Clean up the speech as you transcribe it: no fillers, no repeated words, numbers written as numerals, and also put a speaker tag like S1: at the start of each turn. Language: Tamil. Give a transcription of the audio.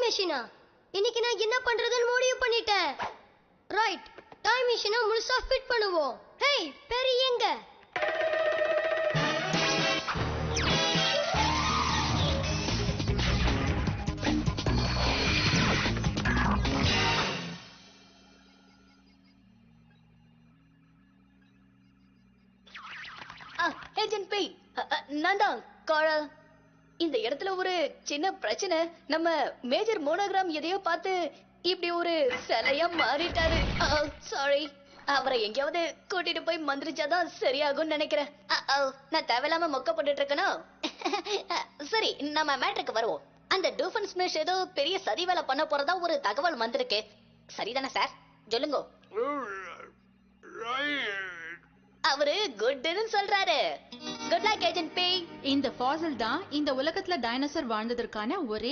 S1: மெஷினா? இன்னைக்கு நான் என்ன பண்றதுன்னு முடிவு பண்ணிட்டேன். ரைட், டைம் மெஷினை முழுசா ஃபிட் பண்ணுவோம். ஹேய் பெரி எங்க?
S2: ஏஜென்ட் பி, நான் தான் காரல். இந்த இடத்துல ஒரு சின்ன பிரச்சனை. நம்ம மேஜர் மோனோகிராம் எதையோ பார்த்து இப்படி ஒரு சிலையா மாறிட்டாரு. சாரி. அவரை எங்கேயாவது கூட்டிட்டு போய் மந்திரிச்சாதான் சரியாகும் நினைக்கிறேன். நான் தேவையில்லாம மொக்க போட்டுட்டு இருக்கணும். சரி, நம்ம மேட்ருக்கு வருவோம். அந்த டூஃபன் ஸ்மிஷ் ஏதோ பெரிய சதி வேலை பண்ண போறதா ஒரு தகவல் வந்திருக்கு. சரிதானே சார்? சொல்லுங்க. அவரு குட்னு சொல்றாரு. Good luck agent P.
S3: இந்த ஃபாசில் தான் இந்த உலகத்துல டைனோசர் வாழ்ந்ததற்கான ஒரே